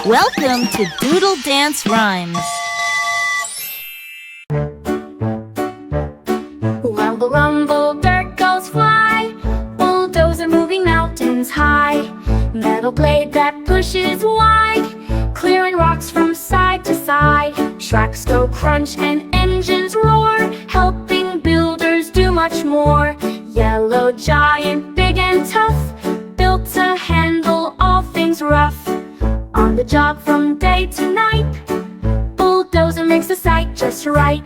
Welcome to Doodle Dance Rhymes. Rumble, rumble, dirt goes fly. Bulldozer moving mountains high. Metal blade that pushes wide, clearing rocks from side to side. Tracks go crunch and engines roar, helping builders do much more. Yellow giant, big and tough, built to handle all things rough. On the job from day to night, Bulldozer makes the sight just right.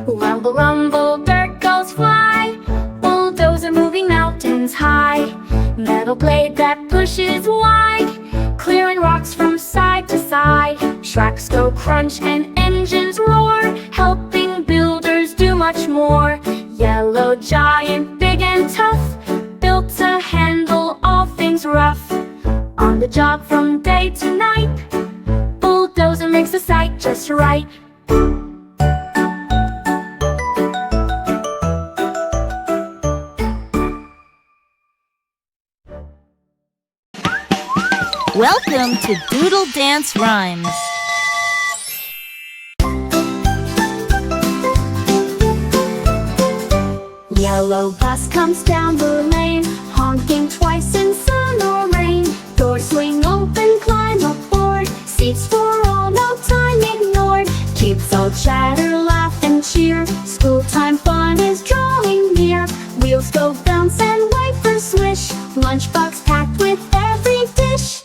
Rumble, rumble, dirt goes fly. Bulldozer moving mountains high. Metal blade that pushes wide, clearing rocks from side to side. Tracks go crunch and engines roar, helping builders do much more. Yellow giant, big and tough, built to handle all things rough. On the job from day to night, Bulldozer makes the sight just right. Welcome to Doodle Dance Rhymes. Yellow bus comes down the lane, honking twice in sun or rain. Doors swing open, climb aboard, seats for all, no time ignored. Kids all chatter, laugh and cheer, school time fun is drawing near. Wheels go bounce and wipers swish, lunchbox packed with every dish.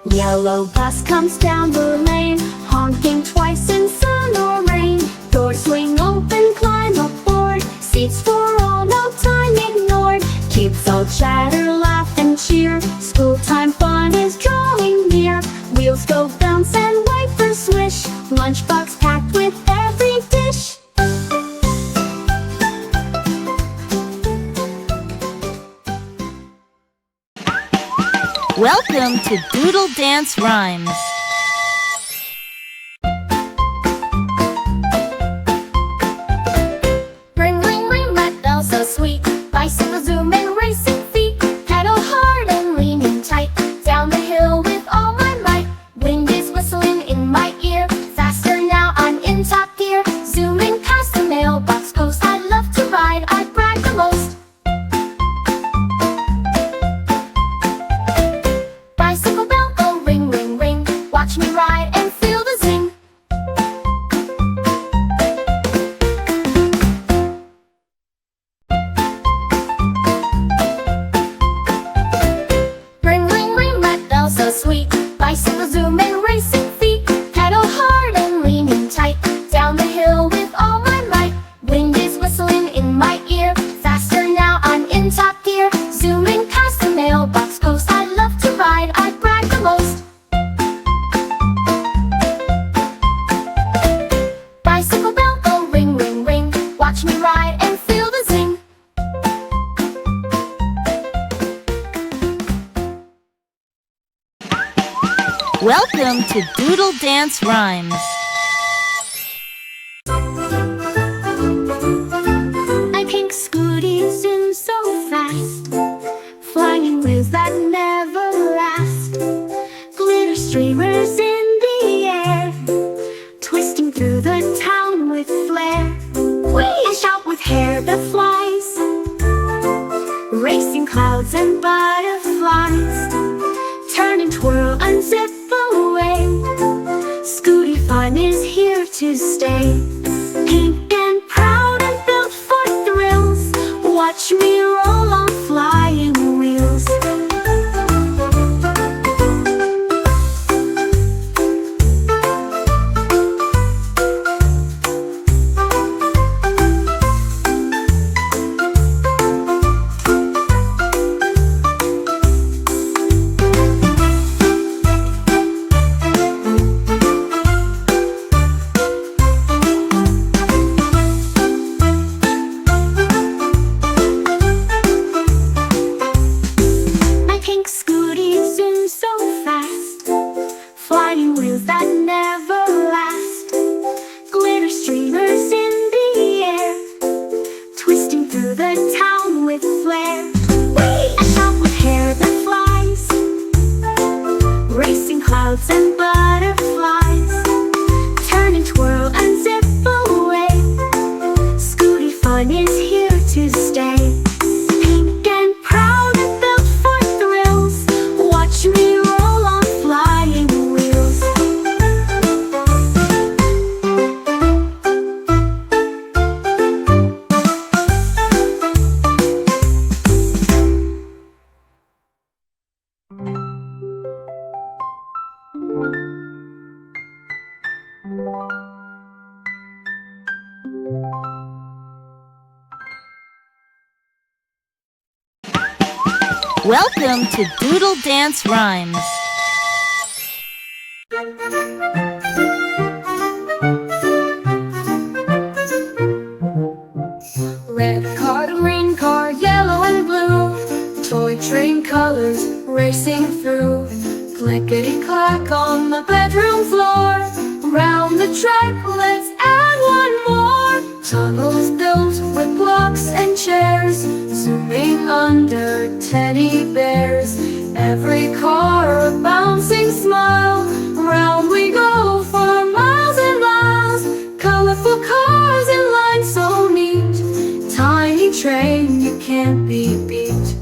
Yellow bus comes down the lane, honking twice in sun or rain. Doors swing open, climb aboard, seats for all, no time ignored. Kids all chatter, laugh and cheer, school time fun is drawing near. Wheels go bounce and wipers swish, lunchbox packed with every dish. Welcome to Doodle Dance Rhymes. Ring, ring, ring, that bell so sweet. Bicycle zooming, racing feet. Pedal hard and leaning tight. Down the hill with all my might. Wind is whistling in my ear. Faster now, I'm in top gear. Zooming past the mailbox post. I love to ride, I brag the most. Bicycle bell go ring, ring, ring. Watch me ride and feel the zing. Ring, ring, ring, that bell so sweet. Bicycle zooming, racing feet. Pedal hard and leaning tight. Down the hill with all my might. Wind is whistling in my ear. Faster now, I'm in top gear. Zooming past the mailbox post. I love to ride, I brag the most. Bicycle bell go ring, ring, ring. Watch me ride and feel the zing. Welcome to Doodle Dance Rhymes. My pink scooty zooms so fast, flying wheels that never last. Glitter streamers in the air, twisting through the town with flair. I shout with hair that flies, racing clouds and butterflies. Turn and twirl, unzip away. Scooty fun is here to stay. Pink and proud and built for thrills. Watch me roll on flying wheels. racing through the town with flair. A top with hair that flies, racing clouds and butterflies. Turn and twirl and zip away. Scooty fun is here to stay. Pink and proud and built for thrills. Watch me roll on flying wheels. Welcome to Doodle Dance Rhymes. Red car, green car, yellow and blue. Toy train colors racing through. Clickety-clack on the bedroom floor. Round the track, let's add one more. Tunnels built with blocks and chairs, zooming under teddy bears. Every car a bouncing smile. Round we go for miles and miles. Colorful cars in line so neat. Tiny train, you can't be beat.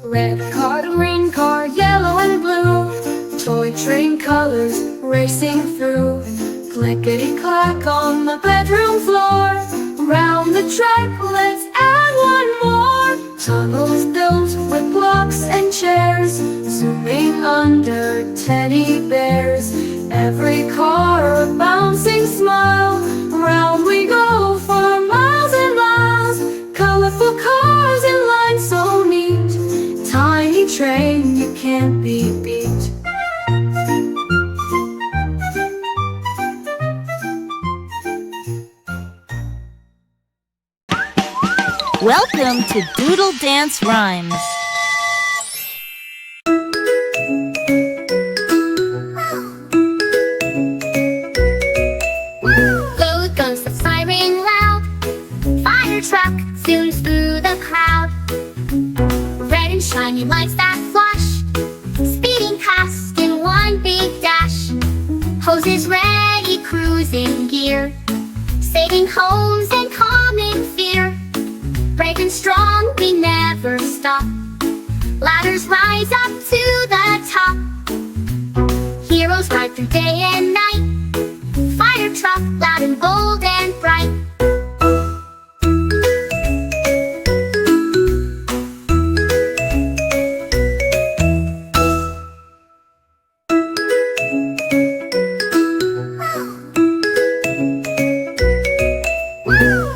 Red car, green car, yellow and blue. Toy train colors racing through. Clickety-clack on the bedroom floor. Round the track, let's add one more. Tunnels built with blocks and chairs, zooming under teddy bears. Every car a bouncing smile. Round we go for miles and miles. Colorful cars in line so neat. Tiny train, you can't be beat. Welcome to Doodle Dance Rhymes. Load goes the siren loud. Fire truck zooms through the crowd. Red and shiny lights that flash, speeding past in one big dash. Hoses ready, cruising gear, saving homes and calming fear. Brave and strong, we never stop. Ladders rise up to the top. Heroes ride through day and night. Fire truck, loud and bold and bright.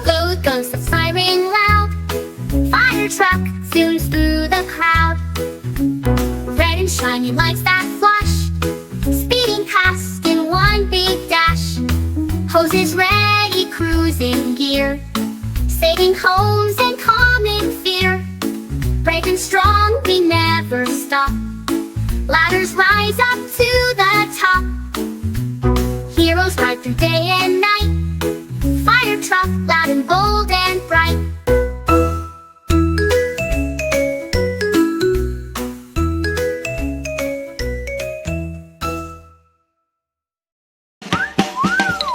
Load goes the siren loud. Fire truck zooms through the crowd. Red and shiny lights that flash, speeding past in one big dash. Hoses ready, cruising gear, saving homes and calming fear. Brave and strong, we never stop. Ladders rise up to the top. Heroes ride through day and night. Fire truck, loud and bold and bright.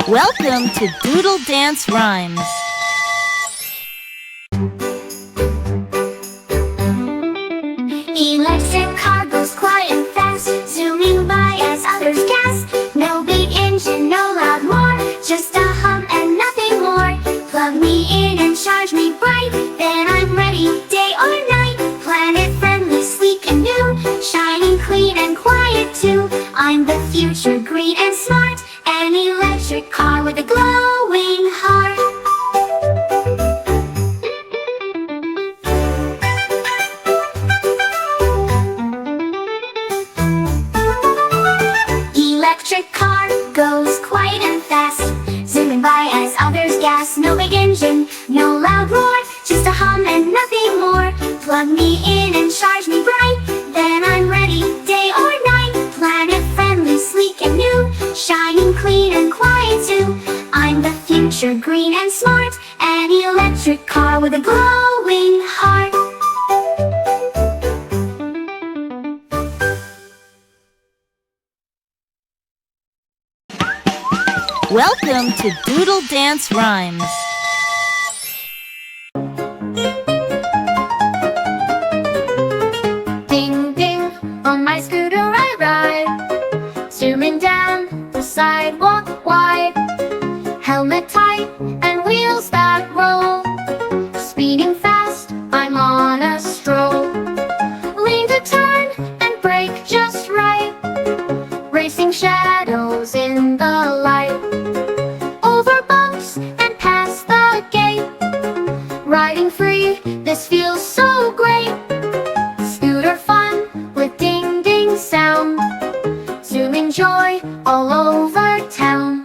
Welcome to Doodle Dance Rhymes. Electric car goes quiet and fast, zooming by as others gas. No big engine, no loud roar, just a hum and nothing more. Plug me in and charge me bright, then I'm ready day or night. Planet friendly, sleek and new, shining clean and quiet too. I'm the future, green and smart, an electric car with a glowing heart. Plug me in and charge me bright, then I'm ready day or night. Planet friendly, sleek and new, shining clean and quiet too. I'm the future, green and smart, an electric car with a glowing heart. Welcome to Doodle Dance Rhymes. Ding ding, on my scooter I ride, zooming down the sidewalk wide. Helmet tight and wheels that roll, speeding fast, I'm on a stroll. Lane to turn and brake just right, racing shadows in the light. Over bumps and past the gate, riding free, this feels so great. Scooter fun with ding ding sound, zooming joy all over town.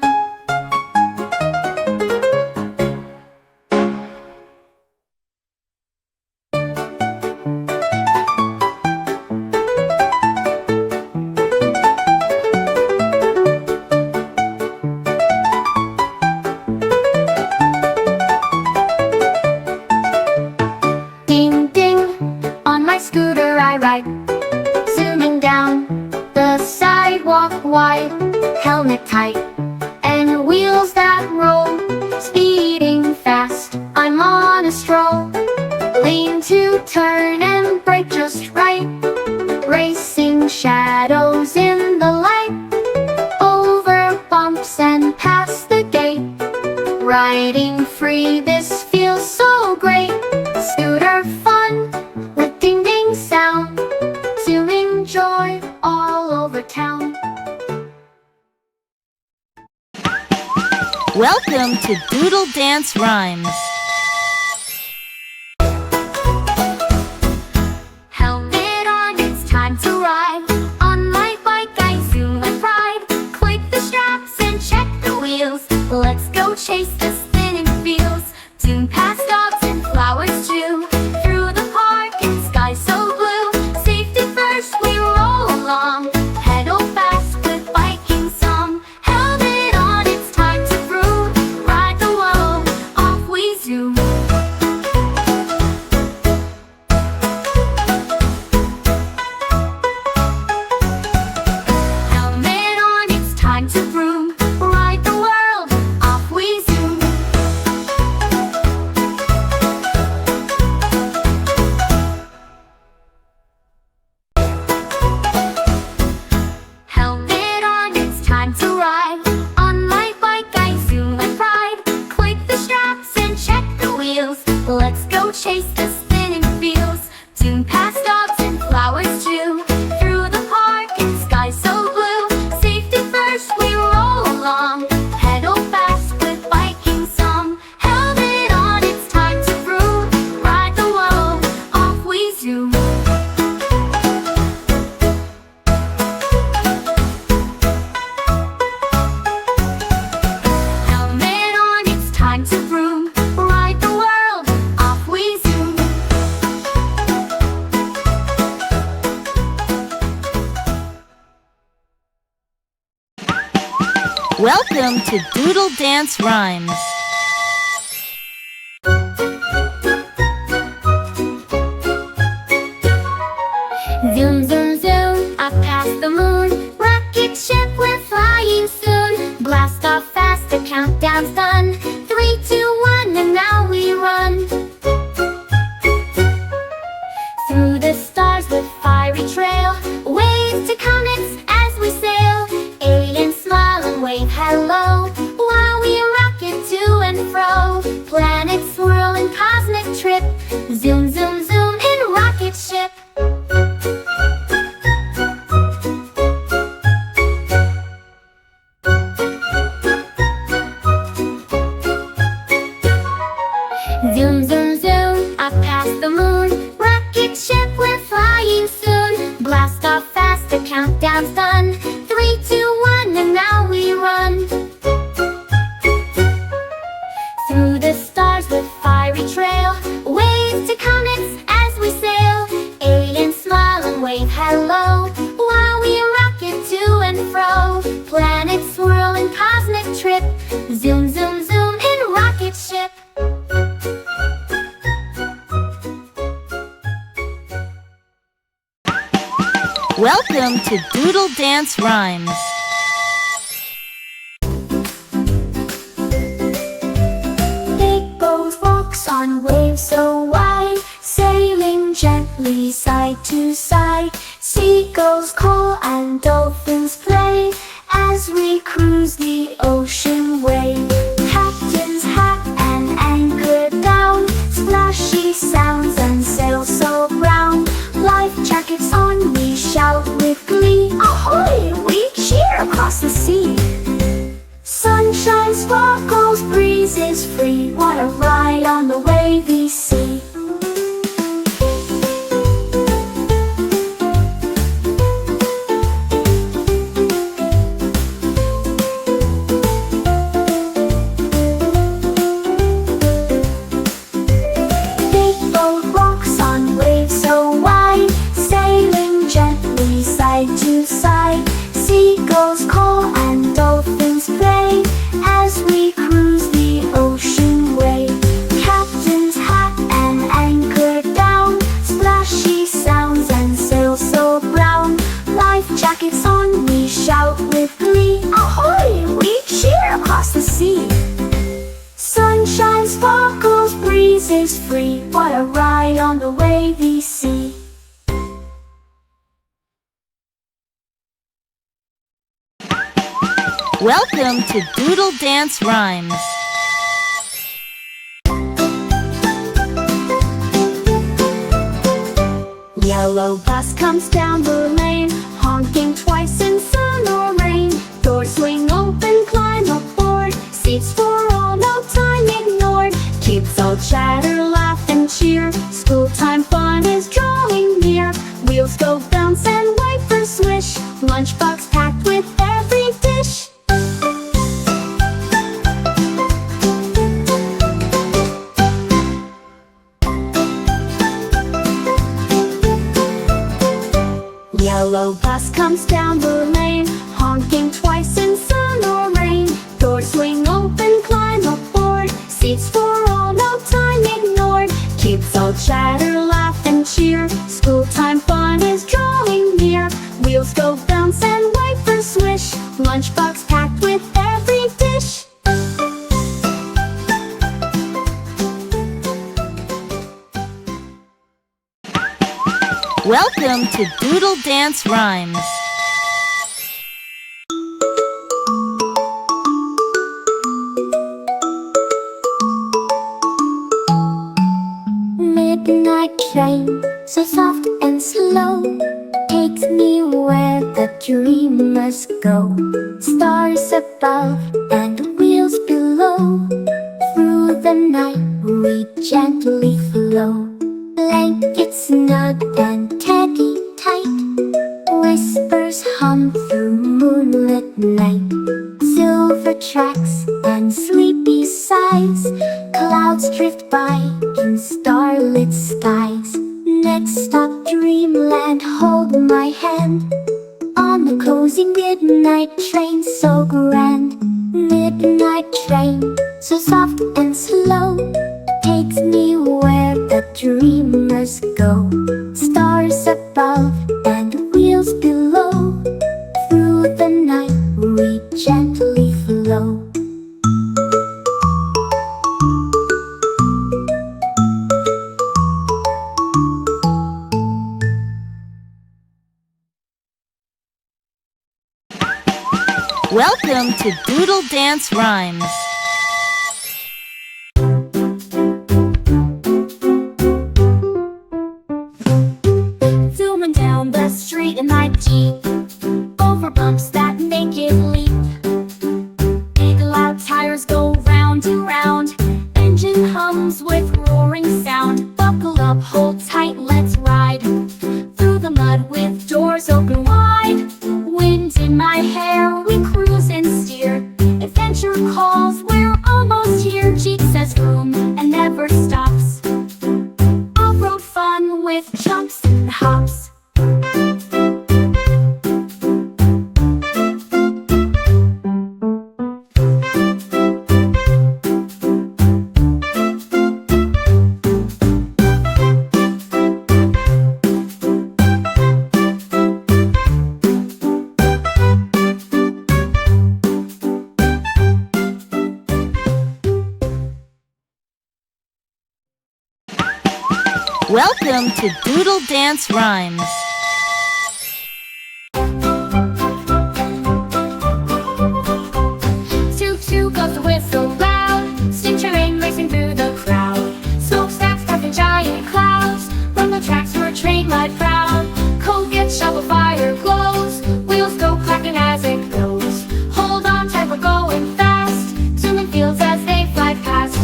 Ding ding, on my scooter I ride, zooming down the sidewalk wide. Helmet tight and wheels that roll, speeding fast, I'm on a stroll. Lane to turn and brake just right, racing shadows in the light. Over bumps and past the gate, riding free, this feels so great. Scooter fun with ding ding sound, zooming joy all over town. Welcome to Doodle Dance Rhymes. Helmet on, it's time to ride. On my bike I zoom and ride. Click the straps and check the wheels. Let's go chase the spinning wheels. Zoom past dogs and flowers too. Through the park and sky so blue. Safety first, we roll along. Pedal fast with biking song. Helmet on, it's time to vroom. Ride the world, off we zoom. Helmet on, it's time to vroom. Ride the world, off we zoom. Helmet on, it's time to ride. On my bike I zoom and ride. Click the straps and check the wheels. Let's go chase the spinning wheels. Zoom past dogs and flowers too. Through the park and sky so blue. Safety first, we roll along. Pedal fast with biking song. Helmet on, it's time to vroom. Ride the world, off we zoom. Helmet on, it's time to vroom. Ride the world, off we zoom. Welcome to Doodle Dance Rhymes. Zoom, zoom, zoom, up past the moon. Rocket ship, we're flying soon. Blast off fast, the countdown's done. 3, 2, 1, and now we run. Through the stars with fiery trail, wave to comets as we sail. Aliens smile and wave hello, while we rocket to and fro. Planets swirl in cosmic trip. Zoom, zoom, zoom in rocket ship. Zoom, zoom, zoom, up past the moon. Rocket ship, we're flying soon. Blast off fast, the countdown's done. 3, 2, 1, and now we run. Through the stars with fiery trail, wave to comets as we sail. Welcome to Doodle Dance Rhymes. Big boat rocks on waves so wide, sailing gently side to side. Seagulls call and dolphins play as we cruise the ocean wave. Captain's hat and anchor down, splashy sounds and sails so brown. Life jackets on, we shout with glee. Ahoy! We cheer across the sea. Sunshine sparkles, breeze is free. What a ride on the wavy sea. Big boat rocks on waves so wide, sailing gently side to side. Seagulls call and dolphins play as we cruise the ocean wave. Captain's hat and anchor down, splashy sounds and sails so brown. Life jackets on, we shout with glee. Ahoy! We cheer across the sea. Sunshine sparkles, breeze is free. What a ride on the wavy sea. Welcome to Doodle Dance Rhymes. Yellow bus comes down the lane, honking twice in sun or rain. Doors swing open, climb aboard, seats for all, no time ignored. Kids all chatter, laugh and cheer, school time fun is drawing near. Wheels go bounce and wipers swish, lunchbox packed with every dish. Yellow bus comes down the lane, honking twice in sun or rain. Doors swing open, climb aboard, seats for all, no time ignored. Kids all chatter, laugh and cheer, school time fun is drawing near. Wheels go bounce and wipers swish, lunchbox packed with every dish. Welcome to Doodle Dance Rhymes. Midnight train, so soft and slow, takes me where the dreamers go. Stars above and wheels below, through the night we gently flow. Blankets snug and teddy tight, whispers hum through moonlit night. Silver tracks and sleepy sighs, clouds drift by in starlit skies. Next stop dreamland, hold my hand, on the cozy midnight train so grand. Midnight train, so soft and slow, takes me where the dreamers go. Stars above and wheels below, through the night we gently flow. Welcome to Doodle Dance Rhymes. Zooming down the street in my Jeep, over bumps that make it leap. Big loud tires go round and round, engine hums with roaring sound. Buckle up, hold tight, let's ride through the mud with doors open wide. Wind in my hair, we cruise and steer. Adventure calls, we're almost here. Jeep says vroom and never stops. Off-road fun with jumps and hops. Welcome to Doodle Dance Rhymes. Toot toot goes the whistle loud, steam train racing through the crowd. Smokestacks puffing giant clouds, from the tracks for a train ride proud. Coal gets shovel, fire glows, wheels go clacking as it goes. Hold on tight, we're going fast, zooming fields as they fly past.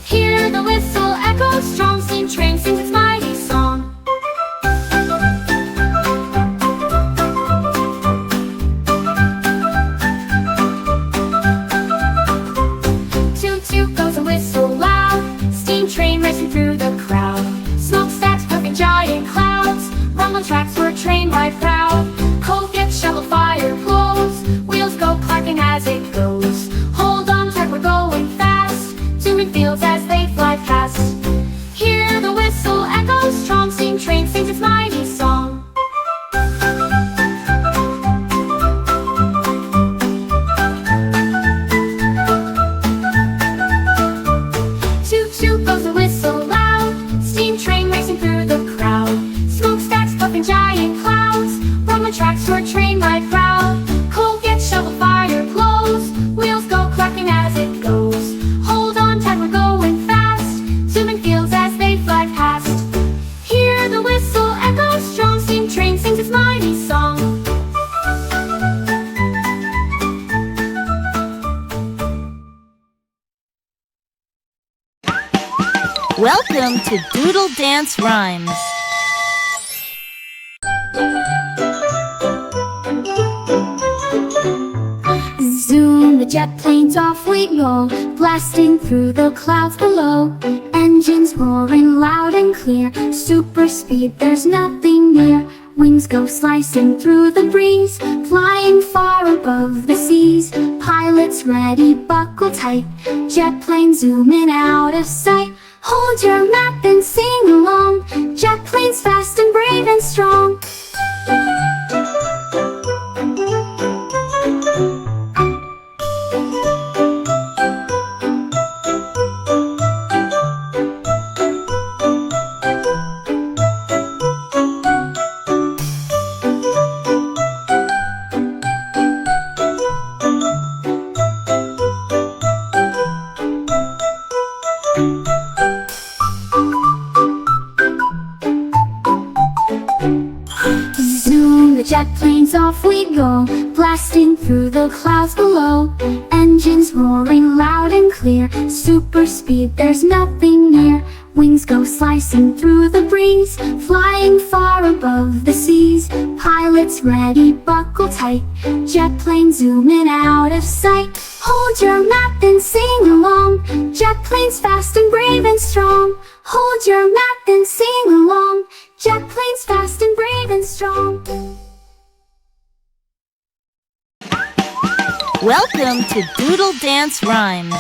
Hear the whistle echo strong, steam train sings its mighty song. Toot toot goes the whistle loud, steam train racing through the crowd. Smokestacks puffing giant clouds, rumble tracks for a train ride proud. Coal gets shoveled, fire glows, wheels go clacking as it goes. Hold on tight, we're going fast, zooming fields as they fly past. Hear the whistle echo strong, steam train sings its mighty song. Toot toot goes the whistle loud, steam train racing through the crowd. Smokestacks puffing giant clouds, rumbling tracks for a train ride proud. Coal gets shoveled, fire glows, wheels go clacking as it goes. Hold on tight, we're going fast, zooming fields as they fly past. Hear the whistle echo strong, steam train sings its mighty song. Welcome to Doodle Dance Rhymes. Zoom, the jet planes off we go, blasting through the clouds below. Engines roaring loud and clear, super speed, there's nothing near. Wings go slicing through the breeze, flying far above the seas. Pilots ready, buckle tight, jet plane zooming out of sight. Hold your map and sing along, jet planes fast and brave and strong. Zoom, the jet planes off we go, blasting through the clouds below. Engines roaring loud and clear, super speed, there's nothing near. Wings go slicing through the breeze, flying far above the seas. Pilots ready, buckle tight, jet plane zooming out of sight. Hold your map and sing along, jet planes fast and brave and strong. Hold your map and sing along, jet planes fast and brave and strong. Welcome to Doodle Dance Rhymes.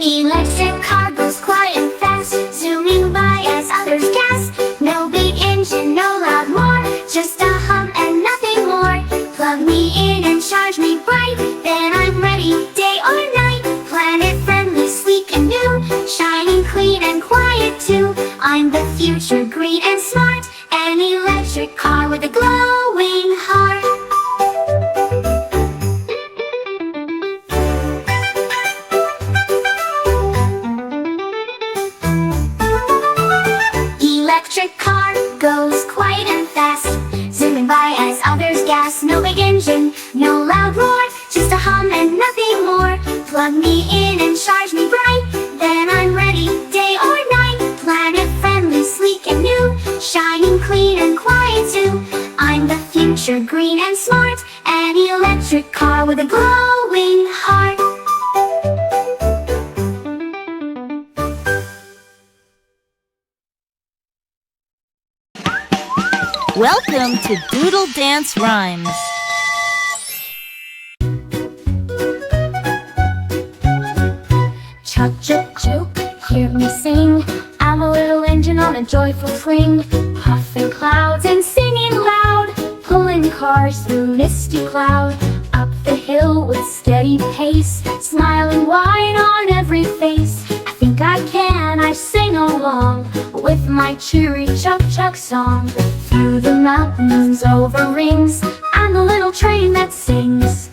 Electric car goes quiet and fast, zooming by as others gas. No big engine, no loud roar, just a hum and nothing more. Plug me in and charge me bright, then I'm ready day or night. Planet friendly, sleek and new, shining clean and quiet too. I'm the future, green and smart, an electric car with a glowing heart. Electric car goes quiet and fast, zooming by as others gas. No big engine, no loud roar, just a hum and nothing more. Plug me in and charge me bright, then I'm ready day or night. Planet friendly, sleek and new, shining clean and quiet too. I'm the future, green and smart, an electric car with a glowing heart. Welcome to Doodle Dance Rhymes. Chug chug chug, hear me sing. I'm a little engine on a joyful swing, puffing clouds and singing loud, pulling cars through misty cloud. Up the hill with steady pace, smiling wide on every face. I think I can, I sing along with my cheery chug-chug song. Through the mountains, over rings, and the little train that sings.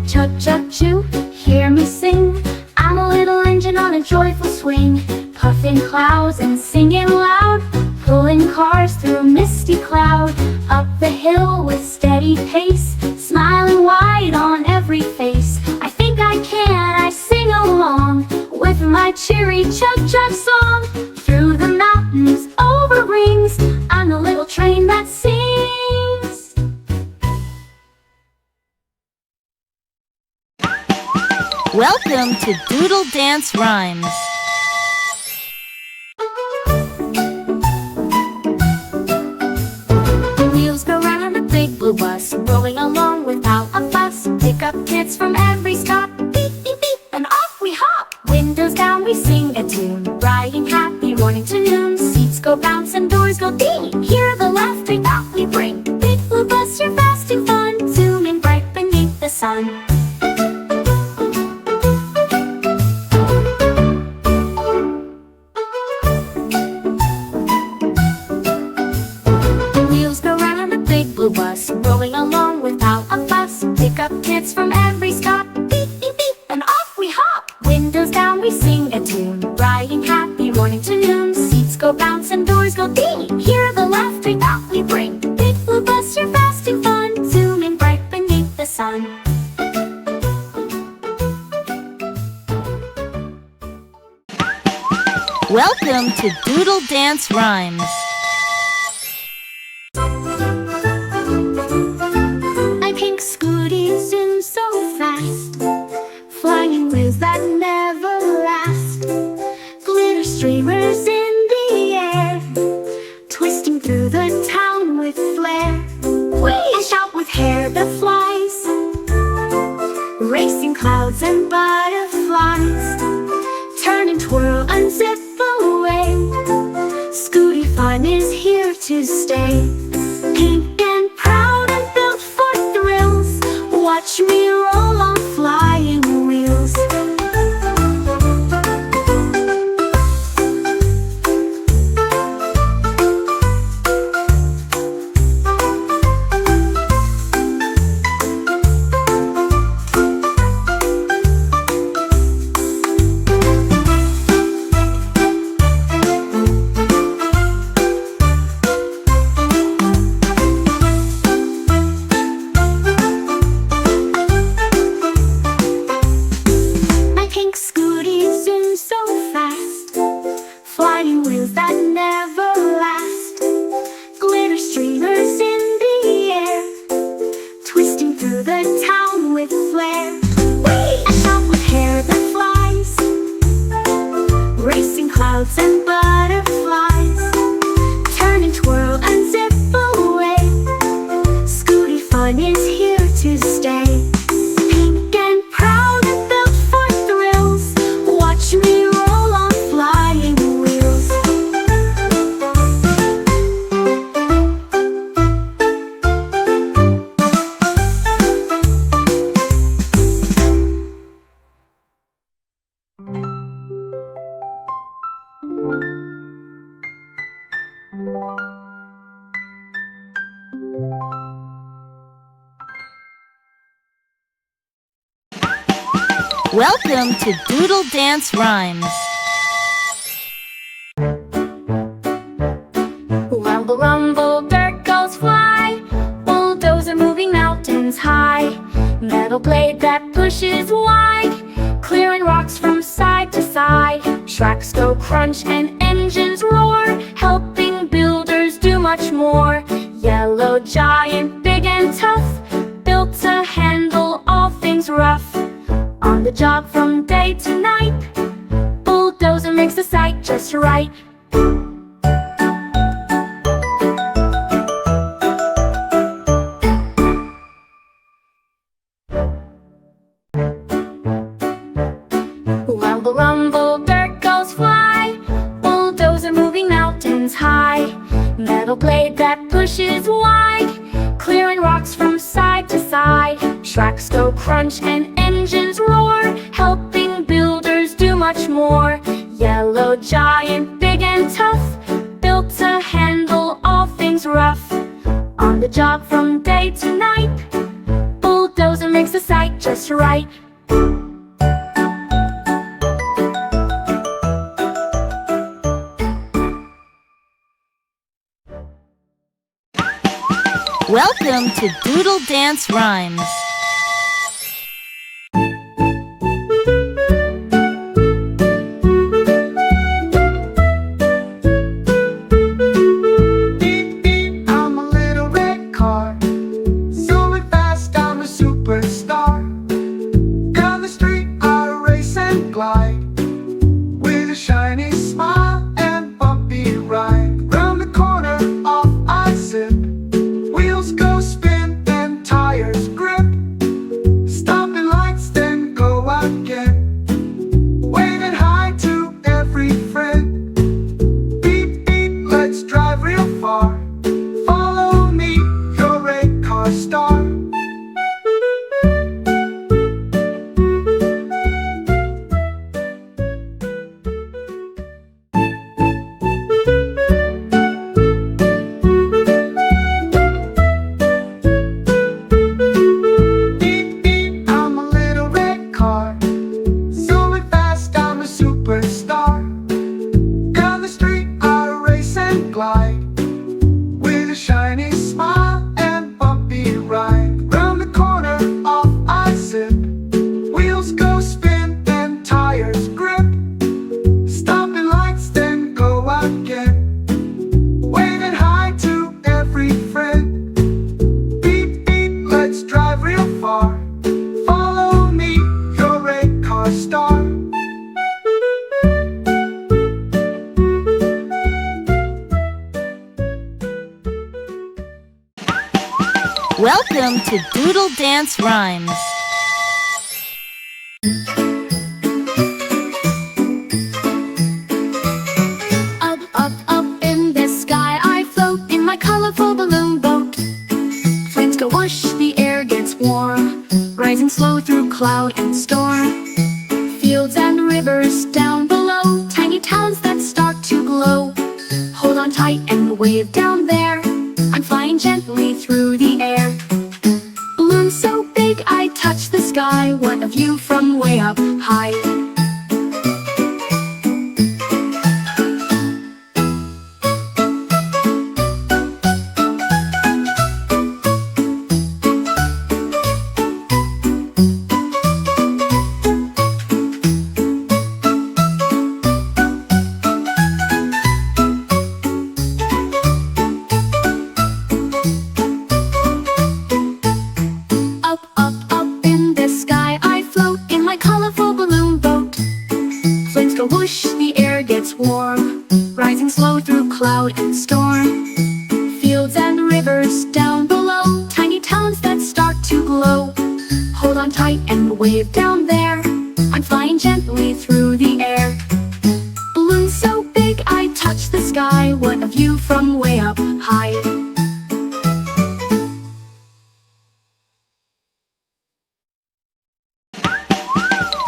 Chug-chug-choo, hear me sing. I'm a little engine on a joyful swing, puffing clouds and singing loud, pulling cars through misty cloud. Up the hill with steady pace, smiling wide on every face. I think I can, I sing along with my cheery chug-chug song. Through the mountains, over rings, I'm the little train that sings. Welcome to Doodle Dance Rhymes. Wheels go round a big blue bus, rolling along without a fuss. Pick up kids from every stop, beep, beep, beep, and off we hop. Windows down, we sing a tune, riding happy morning to noon. Seats go bounce and doors go ding, hear the laughter that we bring. Big blue bus, you're fast and fun, zooming bright beneath the sun. Blue bus, rolling along without a fuss. Pick up kids from every stop, beep, beep, beep, and off we hop. Windows down, we sing a tune, riding happy morning to noon. Seats go bounce and doors go ding, hear the laughter that we bring. Big blue bus, you're fast and fun, zooming bright beneath the sun. Welcome to Doodle Dance Rhymes. Scooty zooms so fast, flying in wheels that never last. Glitter streamers in the air, twisting through the town with flair. I shout with hair that flies, racing clouds and butterflies. Turn and twirl, unzip away. Scooty fun is here to stay. Pink and proud and built for thrills, watch me roll on flying wheels. Welcome to Doodle Dance Rhymes. Rumble, rumble, dirt goes fly. Bulldozer moving mountains high. Metal blade that pushes wide, clearing rocks from side to side. Tracks go crunch and engines roar, helping builders do much more. Yellow giant, big and tough, built to handle all things rough. On the job from day to night, Bulldozer makes the site just right. Rumble, rumble, dirt goes fly. Bulldozer moving mountains high. Metal blade that pushes wide, clearing go crunch and engines roar, helping builders do much more. Yellow giant, big and tough, built to handle all things rough. On the job from day to night, Bulldozer makes the site just right. Welcome to Doodle Dance Rhymes. Beep, beep, I'm a little red car. Zooming fast, I'm a superstar. Down the street, I race and glide, with a shiny smile and bumpy ride. Round the corner, off I zip. Wheels go spin, then tires grip. Stopping lights, then go again. Waving hi to every friend. Beep, beep, let's drive real far. Follow me, you're a car star. Beep, beep, I'm a little red car. Zooming fast, I'm a superstar. Down the street, I race and glide, with a shiny smile and bumpy ride. Round the corner, off I zip. Wheels go spin, then tires grip. Stopping lights, then go again. Waving hi to every friend. Beep, beep, let's drive real far. Follow me, you're a car star. Welcome to Doodle Dance Rhymes. Up, up, up in the sky I float in my colorful balloon boat. Flames go whoosh, the air gets warm, rising slow through cloud and storm. Fields and rivers down below, tiny towns that start to glow. Hold on tight and wave down there, I'm flying gently through the air. Balloon so big I touch the sky, what a view from way up high. Up, up, up in the sky I float in my colorful balloon boat. Flames go whoosh, the air gets warm, rising slow through cloud and storm. Fields and rivers down below, tiny towns that start to glow. Hold on tight and wave down there, I'm flying gently through the air. Balloon so big I touch the sky, what a view from way up high.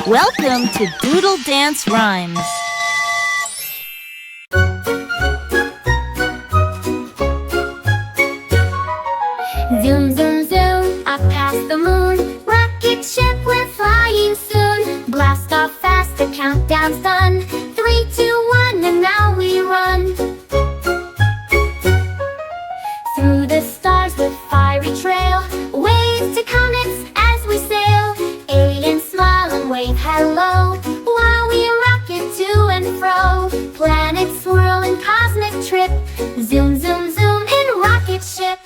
Welcome to Doodle Dance Rhymes. Zoom, zoom, zoom, up past the moon. Rocket ship, we're flying soon. Blast off fast, the countdown's done. 3, 2, 1, and now we run. Through the stars with fiery trail, waves to comets as we sail. Aliens smile and wave hello, while we rocket to and fro. Planets swirl in cosmic trip. Zoom, zoom, zoom in rocket ship.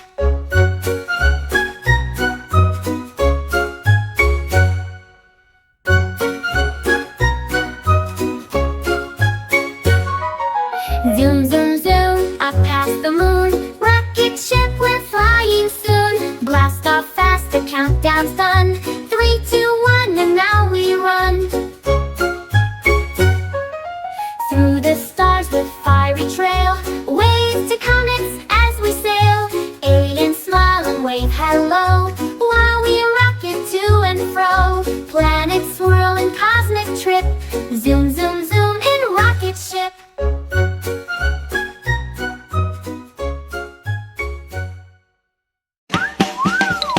Zoom, zoom, zoom, up past the moon. Rocket ship, we're flying soon. Blast off fast, the countdown's done. 3, 2, 1, and now we run. Through the stars with fiery trail, waves to comets as we sail. Aliens smile and wave hello, while we rocket to and Planets swirl in cosmic trip. Zoom, zoom, zoom in rocket ship.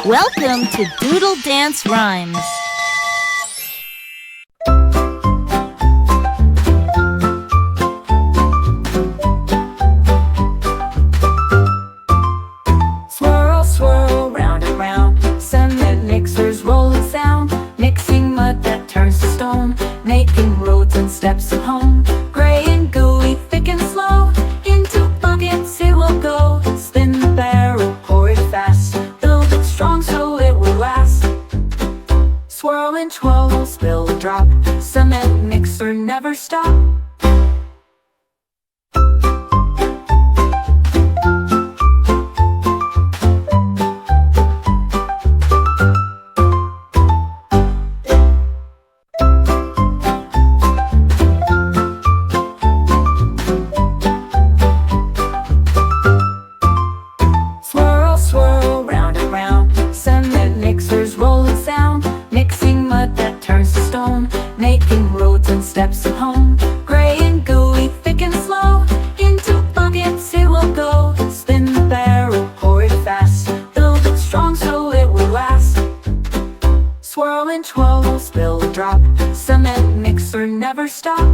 Welcome to Doodle Dance Rhymes. Swirl, swirl, round and round. Cement mixers roll and sound. Mixing mud that turns to stone. Making roads and steps of home. Gray and gooey, thick and slow. Into buckets it will go. Spin the barrel, pour it fast. Build it strong so it will last. Swirl and twirl, spill and drop. Cement mixer never stop. Making roads and steps of home. Gray and gooey, thick and slow. Into buckets it will go. Spin the barrel, pour it fast. Build it strong so it will last. Swirl and twirl, spill and drop. Cement mixer never stop.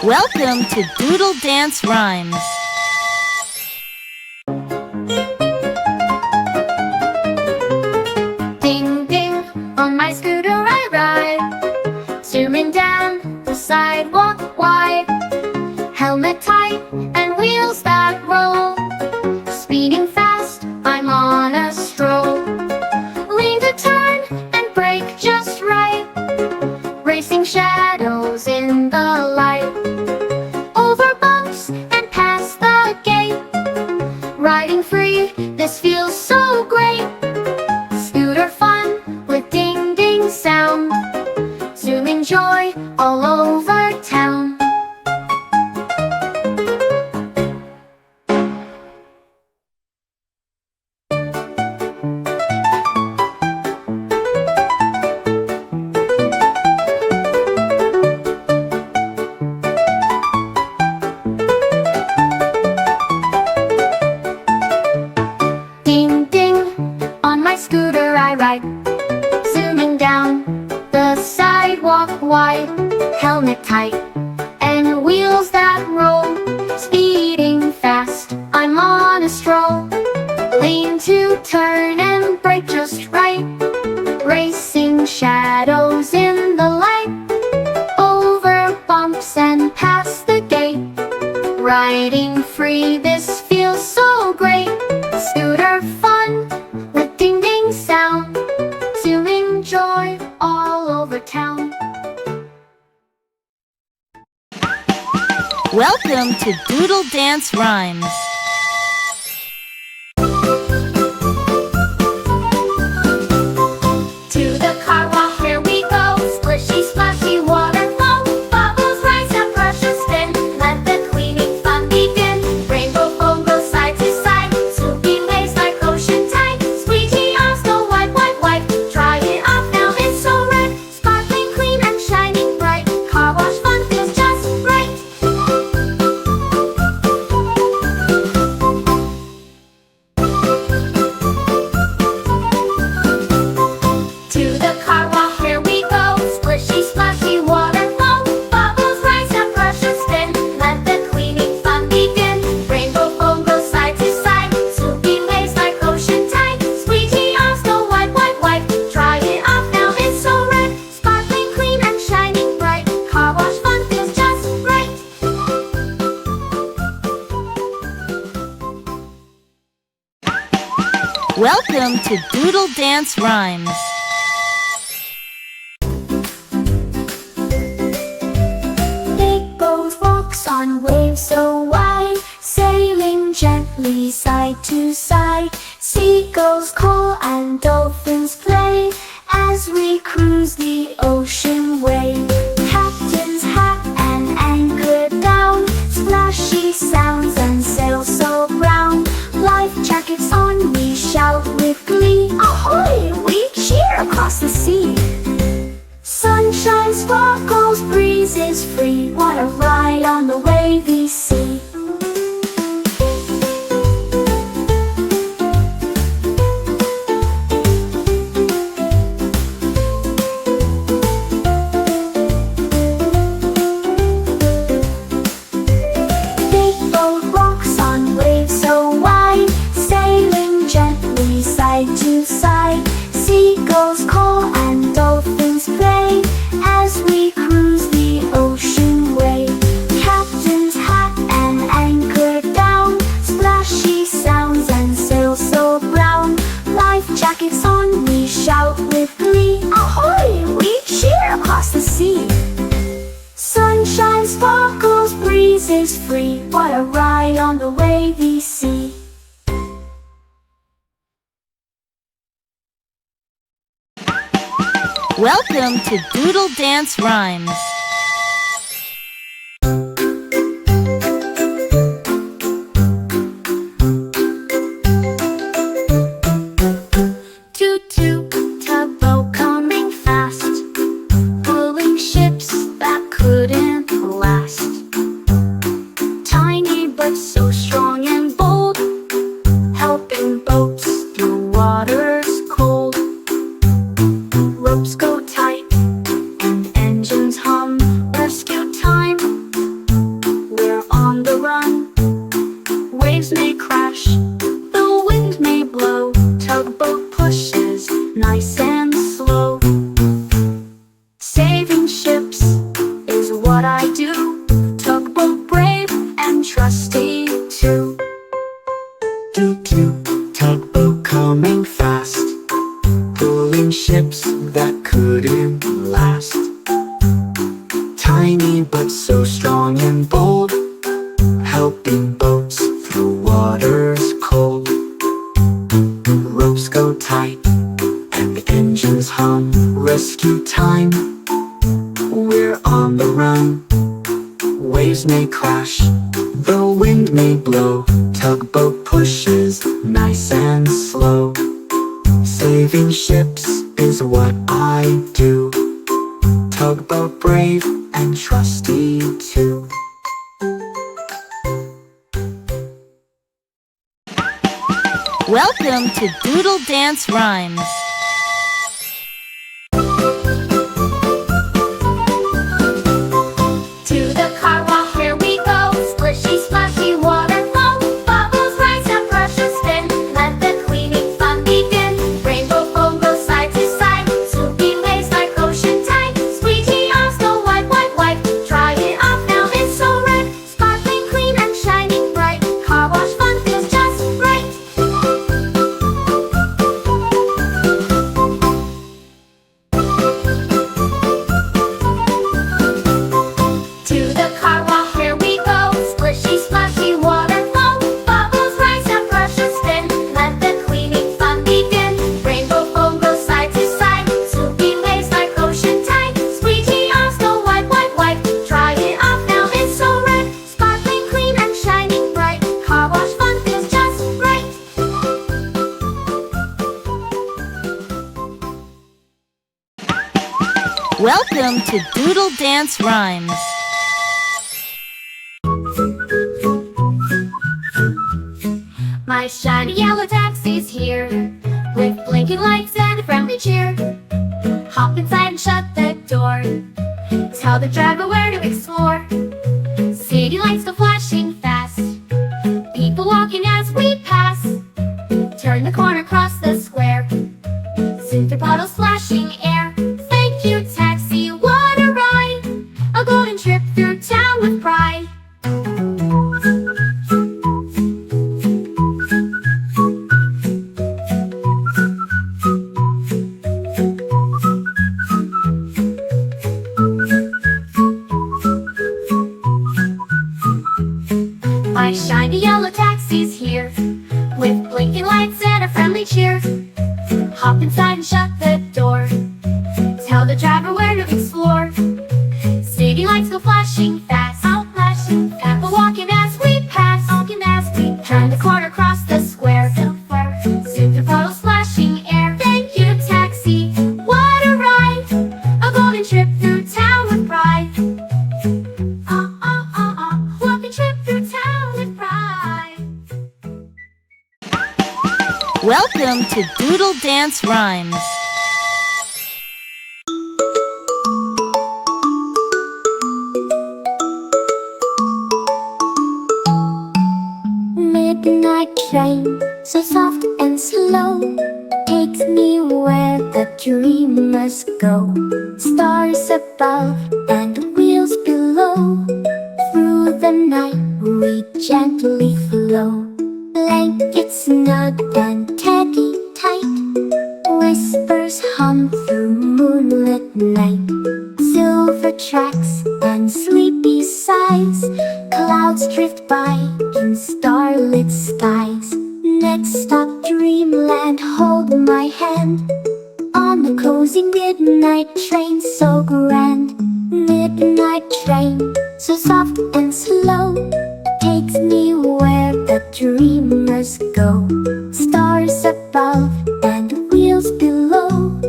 Welcome to Doodle Dance Rhymes. Ding, ding, on my scooter I ride. Zooming down the sidewalk wide. Helmet tight and wheels that roll. Speeding fast, I'm on a stroll. Lean to turn and brake just right. Racing shadows in the light. Over bumps and past the gate. Riding free, this feels so great. Scooter fun with ding ding sound. Zooming joy all over town. Ding ding, on my scooter I ride. Zooming down the sidewalk wide. Helmet tight and wheels that roll. Speeding fast, I'm on a stroll. Lean to turn and brake just right. Racing shadows in the light. Over bumps and past the gate. Riding free, this feels so great. Scooter fun with ding ding sound. Zooming joy all over town. Welcome to Doodle Dance Rhymes. To the car wash here we go. Splishy splashy water flow. Bubbles rise up, brushes spin. Let the cleaning fun begin. Rainbow foam goes side to side. Swooping waves like ocean tide. Squeegee arms go wipe, wipe, wipe. Dry it off now, it's so red. Sparkling clean and shining bright. Car wash fun feels just right. To the car wash here we go. Splishy splashy water flow. Bubbles rise up, brushes spin. Let the cleaning fun begin. Rainbow foam goes side to side. Swooping waves like ocean tide. Squeegee arms go wipe, wipe, wipe. Dry it off now, it's so red. Sparkling clean and shining bright. Car wash fun feels just right. Welcome to Doodle Dance Rhymes. Big boat walks on waves so wide, sailing gently side to side. Seagulls call and dolphins play as we cruise the ocean way. Catchy sparkles, breezes free. What a ride on the wavy sea. Big boat rocks on waves so wide, sailing gently side to side. Seagulls call and dolphins play as we cruise the ocean way. Captain's hat and anchor down, splashy sounds and sails so brown. Life jackets on, we shout with glee. Ahoy! We cheer across the sea. Sunshine sparkles, breezes free. What a ride on the wavy sea. Welcome to Doodle Dance Rhymes. Toot toot, tugboat coming fast, pulling ships that couldn't last. Tiny but so strong and bold, helping boats through waters cold. Ropes go tight and engines hum. Rescue time, we're on the run. Waves may crash, the wind may blow. Tugboat pushes nice and slow. Saving ships is what I do. Tugboat brave and trusty too. Toot toot, tugboat coming fast, pulling ships that couldn't last. Tiny but so strong and bold, helping boats through waters cold. Ropes go tight and engines hum. Rescue time, we're on the run. Waves may crash, the wind may blow. Tugboat pushes nice and slow. Saving ships is what I do. Tugboat brave and trusty too. Welcome to Doodle Dance Rhymes. To the car wash, here we go. Splishy, splashy water flow. Bubbles rise and brushes spin. Let the cleaning fun begin. Rainbow foam goes side to side. Swoopy waves like ocean tide. Squeegee arms go wipe, wipe, wipe. Dry it off now, it's so red. Sparkling clean and shining bright. Car wash fun feels just right. To the car wash, here we go. Splishy, splashy water flow. Bubbles rise and brushes spin. Let the cleaning fun begin. Rainbow foam goes side to side. Swoopy waves like ocean tide. Squeegee arms go wipe, wipe, wipe. Dry it off now, it's so red. Sparkling clean and shining bright. Car wash fun feels just right. Welcome to Doodle Dance Rhymes. My shiny yellow taxi's here, with blinking lights and a friendly cheer. Hop inside and shut the door. Tell the driver where to explore. City lights go flashing fast. People walking as we pass. Turn the corner, cross the square. Soon through puddles splashing air. Thank you, taxi, what a ride! A golden trip through town with pride. My shiny yellow taxi's here, with blinking lights and a friendly cheer. Hop inside and shut the door. Tell the driver where to explore. City lights go flashing fast. Flashing fast. People walking as we pass. Turn the corner, cross the square. Soon through puddles splashing air. Thank you, taxi, what a ride! A golden trip through town with pride. Welcome to Doodle Dance Rhymes. Midnight train, so soft and slow, takes me where the dreamers go. Stars above and wheels below, through the night we gently flow. Blankets snug and tacky tight, whispers hum through moonlit night. Silver tracks and sleepy sighs, clouds drift by in starlit skies. Next stop dreamland, hold my hand, on the cozy midnight train so grand. Midnight train, so soft and slow, takes me where the dreamers go. Stars above and wheels below,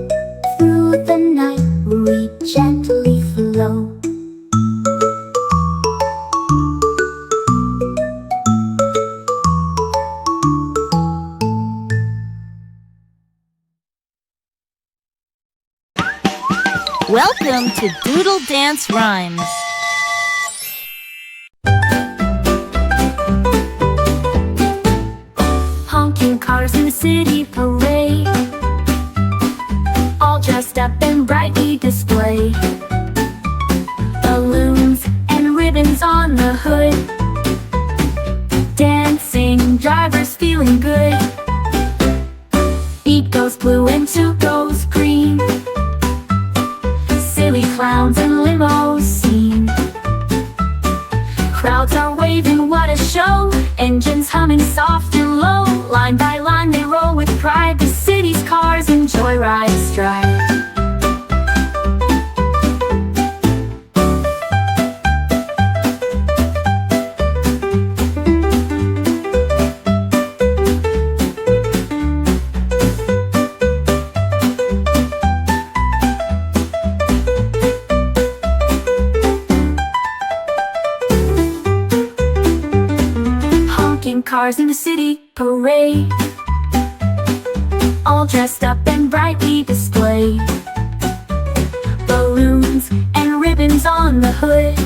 through the night we gently flow. Welcome to Doodle Dance Rhymes. Honking cars in the city parade, all dressed up and brightly displayed. Balloons and ribbons on the hood, dancing drivers feeling good. Beat goes blue and two goes green, silly clowns and limos seen. Crowds are waving, what a show, engines humming soft and low. Line by line they roll with pride, the city's cars and joyride stride. Cars in the city parade, all dressed up and brightly displayed. Balloons and ribbons on the hood,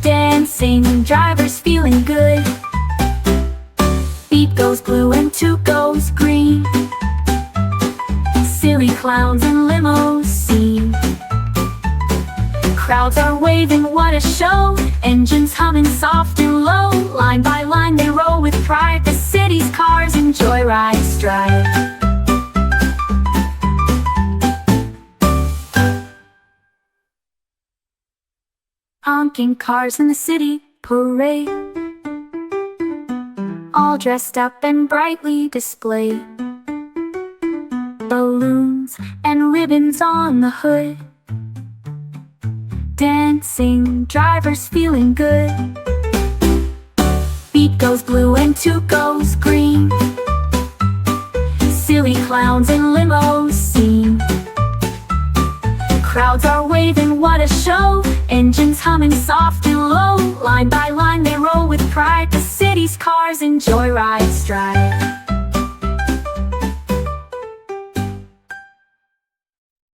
dancing drivers feeling good. Beat goes blue and two goes green, silly clowns and limos seen. Crowds are waving, what a show, engines humming soft and low. Line by line they roll with pride, the city's cars and joyride stride. Honking cars in the city parade, all dressed up and brightly displayed. Balloons and ribbons on the hood, dancing drivers feeling good. Beat goes blue and two goes green, silly clowns and limos seen. Crowds are waving, what a show, engines humming soft and low. Line by line they roll with pride, the city's cars and joyride stride.